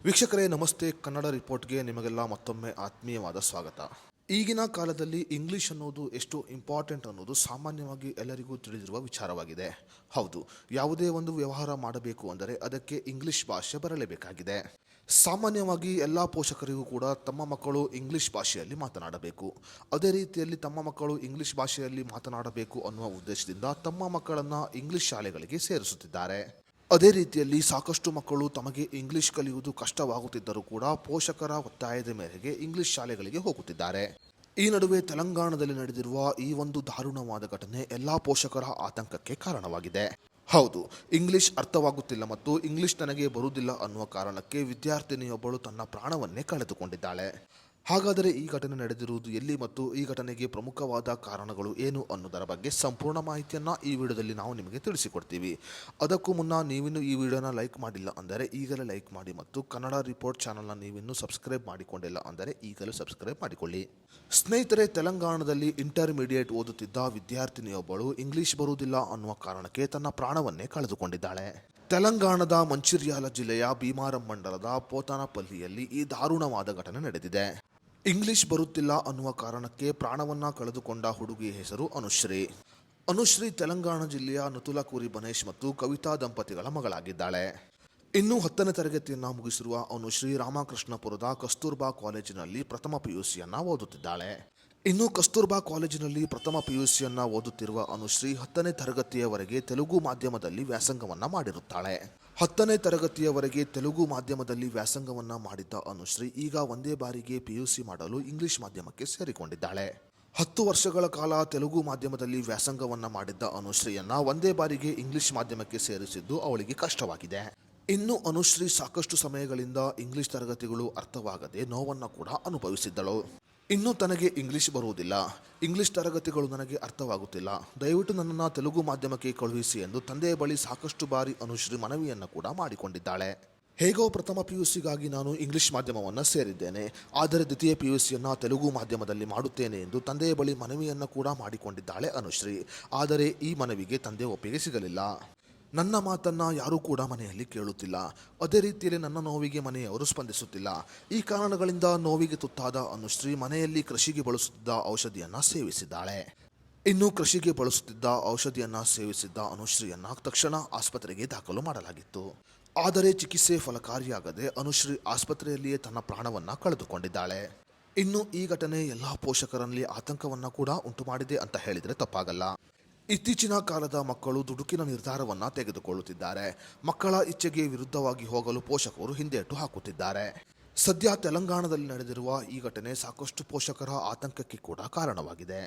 ವೀಕ್ಷಕರೇ ನಮಸ್ತೆ. ಕನ್ನಡ ರಿಪೋರ್ಟ್ಗೆ ನಿಮಗೆಲ್ಲ ಮತ್ತೊಮ್ಮೆ ಆತ್ಮೀಯವಾದ ಸ್ವಾಗತ. ಈಗಿನ ಕಾಲದಲ್ಲಿ ಇಂಗ್ಲಿಷ್ ಅನ್ನೋದು ಎಷ್ಟು ಇಂಪಾರ್ಟೆಂಟ್ ಅನ್ನೋದು ಸಾಮಾನ್ಯವಾಗಿ ಎಲ್ಲರಿಗೂ ತಿಳಿದಿರುವ ವಿಚಾರವಾಗಿದೆ. ಹೌದು, ಯಾವುದೇ ಒಂದು ವ್ಯವಹಾರ ಮಾಡಬೇಕು ಅಂದರೆ ಅದಕ್ಕೆ ಇಂಗ್ಲಿಷ್ ಭಾಷೆ ಬರಲೇಬೇಕಾಗಿದೆ. ಸಾಮಾನ್ಯವಾಗಿ ಎಲ್ಲ ಪೋಷಕರಿಗೂ ಕೂಡ ತಮ್ಮ ಮಕ್ಕಳು ಇಂಗ್ಲಿಷ್ ಭಾಷೆಯಲ್ಲಿ ಮಾತನಾಡಬೇಕು, ಅದೇ ರೀತಿಯಲ್ಲಿ ತಮ್ಮ ಮಕ್ಕಳು ಇಂಗ್ಲಿಷ್ ಭಾಷೆಯಲ್ಲಿ ಮಾತನಾಡಬೇಕು ಅನ್ನುವ ಉದ್ದೇಶದಿಂದ ತಮ್ಮ ಮಕ್ಕಳನ್ನು ಇಂಗ್ಲಿಷ್ ಶಾಲೆಗಳಿಗೆ ಸೇರಿಸುತ್ತಿದ್ದಾರೆ. ಅದೇ ರೀತಿಯಲ್ಲಿ ಸಾಕಷ್ಟು ಮಕ್ಕಳು ತಮಗೆ ಇಂಗ್ಲಿಷ್ ಕಲಿಯುವುದು ಕಷ್ಟವಾಗುತ್ತಿದ್ದರೂ ಕೂಡ ಪೋಷಕರ ಒತ್ತಾಯದ ಮೇರೆಗೆ ಇಂಗ್ಲಿಷ್ ಶಾಲೆಗಳಿಗೆ ಹೋಗುತ್ತಿದ್ದಾರೆ. ಈ ನಡುವೆ ತೆಲಂಗಾಣದಲ್ಲಿ ನಡೆದಿರುವ ಈ ಒಂದು ದಾರುಣವಾದ ಘಟನೆ ಎಲ್ಲಾ ಪೋಷಕರ ಆತಂಕಕ್ಕೆ ಕಾರಣವಾಗಿದೆ. ಹೌದು, ಇಂಗ್ಲಿಷ್ ಅರ್ಥವಾಗುತ್ತಿಲ್ಲ ಮತ್ತು ಇಂಗ್ಲಿಷ್ ನನಗೆ ಬರುವುದಿಲ್ಲ ಅನ್ನುವ ಕಾರಣಕ್ಕೆ ವಿದ್ಯಾರ್ಥಿನಿಯೊಬ್ಬಳು ತನ್ನ ಪ್ರಾಣವನ್ನೇ ಕಳೆದುಕೊಂಡಿದ್ದಾಳೆ. ಹಾಗಾದರೆ ಈ ಘಟನೆ ನಡೆದಿರುವುದು ಎಲ್ಲಿ ಮತ್ತು ಈ ಘಟನೆಗೆ ಪ್ರಮುಖವಾದ ಕಾರಣಗಳು ಏನು ಅನ್ನೋದರ ಬಗ್ಗೆ ಸಂಪೂರ್ಣ ಮಾಹಿತಿಯನ್ನು ಈ ವಿಡಿಯೋದಲ್ಲಿ ನಾವು ನಿಮಗೆ ತಿಳಿಸಿಕೊಡ್ತೀವಿ. ಅದಕ್ಕೂ ಮುನ್ನ ನೀವಿನ್ನು ಈ ವಿಡಿಯೋನ ಲೈಕ್ ಮಾಡಿಲ್ಲ ಅಂದರೆ ಈಗಲೇ ಲೈಕ್ ಮಾಡಿ ಮತ್ತು ಕನ್ನಡ ರಿಪೋರ್ಟ್ ಚಾನಲ್ನ ನೀವಿನ್ನೂ ಸಬ್ಸ್ಕ್ರೈಬ್ ಮಾಡಿಕೊಂಡಿಲ್ಲ ಅಂದರೆ ಈಗಲೇ ಸಬ್ಸ್ಕ್ರೈಬ್ ಮಾಡಿಕೊಳ್ಳಿ. ಸ್ನೇಹಿತರೆ, ತೆಲಂಗಾಣದಲ್ಲಿ ಇಂಟರ್ಮೀಡಿಯೇಟ್ ಓದುತ್ತಿದ್ದ ವಿದ್ಯಾರ್ಥಿನಿಯೊಬ್ಬಳು ಇಂಗ್ಲಿಷ್ ಬರುವುದಿಲ್ಲ ಅನ್ನುವ ಕಾರಣಕ್ಕೆ ತನ್ನ ಪ್ರಾಣವನ್ನೇ ಕಳೆದುಕೊಂಡಿದ್ದಾಳೆ. ತೆಲಂಗಾಣದ ಮಂಚಿರ್ಯಾಲ ಜಿಲ್ಲೆಯ ಭೀಮಾರಂ ಮಂಡಲದ ಪೋತನಪಲ್ಲಿಯಲ್ಲಿ ಈ ದಾರುಣವಾದ ಘಟನೆ ನಡೆದಿದೆ. ಇಂಗ್ಲಿಷ್ ಬರುತ್ತಿಲ್ಲ ಅನ್ನುವ ಕಾರಣಕ್ಕೆ ಪ್ರಾಣವನ್ನ ಕಳೆದುಕೊಂಡ ಹುಡುಗಿಯ ಹೆಸರು ಅನುಶ್ರೀ. ಅನುಶ್ರೀ ತೆಲಂಗಾಣ ಜಿಲ್ಲೆಯ ನತುಲಕೂರಿ ಬನೇಶ್ ಮತ್ತು ಕವಿತಾ ದಂಪತಿಗಳ ಮಗಳಾಗಿದ್ದಾಳೆ. ಇನ್ನು 10ನೇ ತರಗತಿಯನ್ನ ಮುಗಿಸಿರುವ ಅನುಶ್ರೀ ರಾಮಕೃಷ್ಣಪುರದ ಕಸ್ತೂರ್ಬಾ ಕಾಲೇಜಿನಲ್ಲಿ ಪ್ರಥಮ ಪಿಯುಸಿಯನ್ನ ಓದುತ್ತಿದ್ದಾಳೆ. ಇನ್ನು ಕಸ್ತೂರ್ಬಾ ಕಾಲೇಜಿನಲ್ಲಿ ಪ್ರಥಮ ಪಿಯುಸಿಯನ್ನ ಓದುತ್ತಿರುವ ಅನುಶ್ರೀ 10ನೇ ತರಗತಿಯವರೆಗೆ ತೆಲುಗು ಮಾಧ್ಯಮದಲ್ಲಿ ವ್ಯಾಸಂಗವನ್ನ ಮಾಡಿರುತ್ತಾಳೆ. 10ನೇ ತರಗತಿಯವರೆಗೆ ತೆಲುಗು ಮಾಧ್ಯಮದಲ್ಲಿ ವ್ಯಾಸಂಗವನ್ನ ಮಾಡಿದ್ದ ಅನುಶ್ರೀ ಈಗ ಒಂದೇ ಬಾರಿಗೆ ಪಿಯುಸಿ ಮಾಡಲು ಇಂಗ್ಲಿಷ್ ಮಾಧ್ಯಮಕ್ಕೆ ಸೇರಿಕೊಂಡಿದ್ದಾಳೆ. 10 ವರ್ಷಗಳ ಕಾಲ ತೆಲುಗು ಮಾಧ್ಯಮದಲ್ಲಿ ವ್ಯಾಸಂಗವನ್ನ ಮಾಡಿದ್ದ ಅನುಶ್ರೀಯನ್ನ ಒಂದೇ ಬಾರಿಗೆ ಇಂಗ್ಲಿಷ್ ಮಾಧ್ಯಮಕ್ಕೆ ಸೇರಿಸಿದ್ದು ಅವಳಿಗೆ ಕಷ್ಟವಾಗಿದೆ. ಇನ್ನು ಅನುಶ್ರೀ ಸಾಕಷ್ಟು ಸಮಯಗಳಿಂದ ಇಂಗ್ಲಿಷ್ ತರಗತಿಗಳು ಅರ್ಥವಾಗದೆ ನೋವನ್ನ ಕೂಡ ಅನುಭವಿಸಿದ್ದಳು. ಇನ್ನು ತನಗೆ ಇಂಗ್ಲಿಷ್ ಬರುವುದಿಲ್ಲ, ಇಂಗ್ಲಿಷ್ ತರಗತಿಗಳು ನನಗೆ ಅರ್ಥವಾಗುತ್ತಿಲ್ಲ, ದಯವಿಟ್ಟು ನನ್ನನ್ನು ತೆಲುಗು ಮಾಧ್ಯಮಕ್ಕೆ ಕಳುಹಿಸಿ ಎಂದು ತಂದೆಯ ಬಳಿ ಸಾಕಷ್ಟು ಬಾರಿ ಅನುಶ್ರೀ ಮನವಿಯನ್ನು ಕೂಡ ಮಾಡಿಕೊಂಡಿದ್ದಾಳೆ. ಹೇಗೋ ಪ್ರಥಮ ಪಿಯುಸಿಗಾಗಿ ನಾನು ಇಂಗ್ಲಿಷ್ ಮಾಧ್ಯಮವನ್ನು ಸೇರಿದ್ದೇನೆ, ಆದರೆ ದ್ವಿತೀಯ ಪಿಯುಸಿಯನ್ನು ತೆಲುಗು ಮಾಧ್ಯಮದಲ್ಲಿ ಮಾಡುತ್ತೇನೆ ಎಂದು ತಂದೆಯ ಬಳಿ ಮನವಿಯನ್ನು ಕೂಡ ಮಾಡಿಕೊಂಡಿದ್ದಾಳೆ ಅನುಶ್ರೀ. ಆದರೆ ಈ ಮನವಿಗೆ ತಂದೆ ಒಪ್ಪಿಗೆ ಸಿಗಲಿಲ್ಲ. ನನ್ನ ಮಾತನ್ನ ಯಾರೂ ಕೂಡ ಮನೆಯಲ್ಲಿ ಕೇಳುತ್ತಿಲ್ಲ, ಅದೇ ರೀತಿಯಲ್ಲಿ ನನ್ನ ನೋವಿಗೆ ಮನೆಯವರು ಸ್ಪಂದಿಸುತ್ತಿಲ್ಲ. ಈ ಕಾರಣಗಳಿಂದ ನೋವಿಗೆ ತುತ್ತಾದ ಅನುಶ್ರೀ ಮನೆಯಲ್ಲಿ ಕೃಷಿಗೆ ಬಳಸುತ್ತಿದ್ದ ಔಷಧಿಯನ್ನ ಸೇವಿಸಿದ್ದಾಳೆ. ಇನ್ನು ಕೃಷಿಗೆ ಬಳಸುತ್ತಿದ್ದ ಔಷಧಿಯನ್ನ ಸೇವಿಸಿದ್ದ ಅನುಶ್ರೀಯನ್ನ ತಕ್ಷಣ ಆಸ್ಪತ್ರೆಗೆ ದಾಖಲು ಮಾಡಲಾಗಿತ್ತು. ಆದರೆ ಚಿಕಿತ್ಸೆ ಫಲಕಾರಿಯಾಗದೆ ಅನುಶ್ರೀ ಆಸ್ಪತ್ರೆಯಲ್ಲಿಯೇ ತನ್ನ ಪ್ರಾಣವನ್ನ ಕಳೆದುಕೊಂಡಿದ್ದಾಳೆ. ಇನ್ನು ಈ ಘಟನೆ ಎಲ್ಲಾ ಪೋಷಕರಲ್ಲಿ ಆತಂಕವನ್ನ ಕೂಡ ಉಂಟು ಮಾಡಿದೆ ಅಂತ ಹೇಳಿದ್ರೆ ತಪ್ಪಾಗಲ್ಲ. ಇತ್ತೀಚಿನ ಕಾಲದ ಮಕ್ಕಳು ದುಡುಕಿನ ನಿರ್ಧಾರವನ್ನ ತೆಗೆದುಕೊಳ್ಳುತ್ತಿದ್ದಾರೆ. ಮಕ್ಕಳ ಇಚ್ಛೆಗೆ ವಿರುದ್ಧವಾಗಿ ಹೋಗಲು ಪೋಷಕರು ಹಿಂದೇಟು ಹಾಕುತ್ತಿದ್ದಾರೆ. ಸದ್ಯ ತೆಲಂಗಾಣದಲ್ಲಿ ನಡೆದಿರುವ ಈ ಘಟನೆ ಸಾಕಷ್ಟು ಪೋಷಕರ ಆತಂಕಕ್ಕೆ ಕೂಡ ಕಾರಣವಾಗಿದೆ.